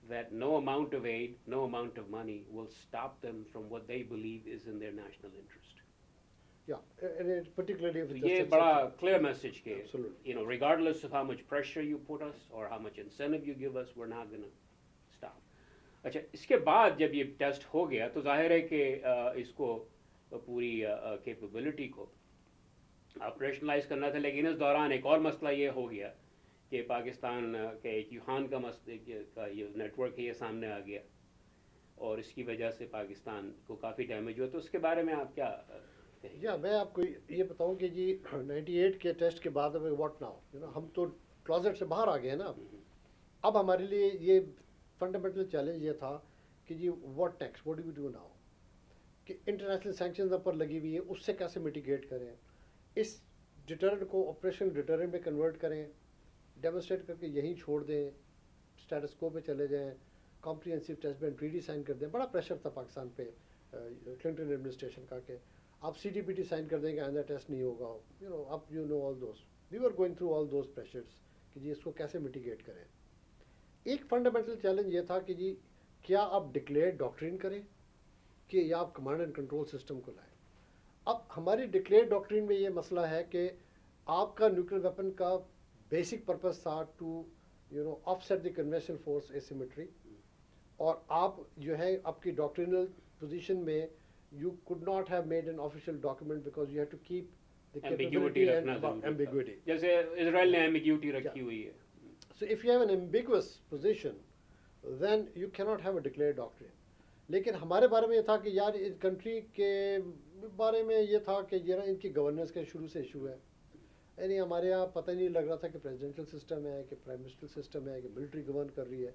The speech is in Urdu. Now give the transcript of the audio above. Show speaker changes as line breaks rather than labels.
that no amount of aid, no amount of money will stop them from what they believe is in their national interest.
Yeah, and it particularly if
تو
it's
یہ
just
بڑا
such a
clear message کہ
absolutely.
you know regardless of how much pressure you put us or how much incentive you give us, we're not gonna stop. اچھا اس کے بعد جب یہ ٹیسٹ ہو گیا تو ظاہر ہے کہ اس کو پوری کیپیبلٹی کو آپریشنلائز کرنا تھا، لیکن اس دوران ایک اور مسئلہ یہ ہو گیا کہ پاکستان کے ایک یوہان کا مسئلہ کا یہ نیٹ ورک ہے یہ سامنے آ گیا، اور اس کی وجہ سے پاکستان کو کافی ڈیمیج ہوا. تو اس کے بارے میں آپ کیا کہیں گے؟
یا میں آپ کو یہ بتاؤں کہ جی 98 کے ٹیسٹ کے بعد واٹ ناؤ، ہم تو کلازٹ سے باہر آ گئے ہیں نا. اب ہمارے لیے یہ فنڈامنٹل چیلنج یہ تھا کہ جی what next, what do we do now, کہ انٹرنیشنل سینکشنز پر لگی ہوئی ہے، اس سے کیسے میٹیگیٹ کریں، اس ڈیٹرنٹ کو آپریشن ڈیٹرنٹ میں کنورٹ کریں، ڈیمونسٹریٹ کر کے یہیں چھوڑ دیں، اسٹیٹس کو پہ چلے جائیں، کمپریہنسو ٹیسٹ میں ٹریٹی سائن کر دیں. بڑا پریشر تھا پاکستان پہ کلنٹن ایڈمنسٹریشن کا کہ آپ C T P T sign کر دیں کہ آئندہ ٹیسٹ نہیں ہوگا. اب you know all those, we are going through all those pressures کہ جی اس کو کیسے میٹیگیٹ کریں. ایک فنڈامنٹل چیلنج یہ تھا کہ جی کیا آپ ڈکلیئر ڈاکٹرین کریں کہ یا آپ کمانڈ اینڈ کنٹرول سسٹم کو لائیں. اب ہماری ڈکلیئر ڈاکٹرین میں یہ مسئلہ ہے کہ آپ کا نیوکلیر ویپن کا بیسک پرپز تھا to offset the conventional force asymmetry, اور آپ جو ہے آپ کی ڈاکٹرینل پوزیشن میں you could not have made an official document because you had to keep the
ambiguity
capability
رکھنا
and
ضروری تھا،
ambiguity.
جیسے اسرائیل نے ایمبیگوٹی رکھی ہوئی ہے.
So if you have an ambiguous position, then you cannot have a declared doctrine. لیکن ہمارے بارے میں یہ تھا کہ یار اس کنٹری کے بارے میں یہ تھا کہ ذرا ان کی گورننس کا شروع سے ایشو ہے. یعنی ہمارے یہاں پتہ نہیں لگ رہا تھا کہ پریزیڈنشل سسٹم ہے کہ پرائم منسٹر سسٹم ہے کہ ملٹری گورن کر رہی ہے.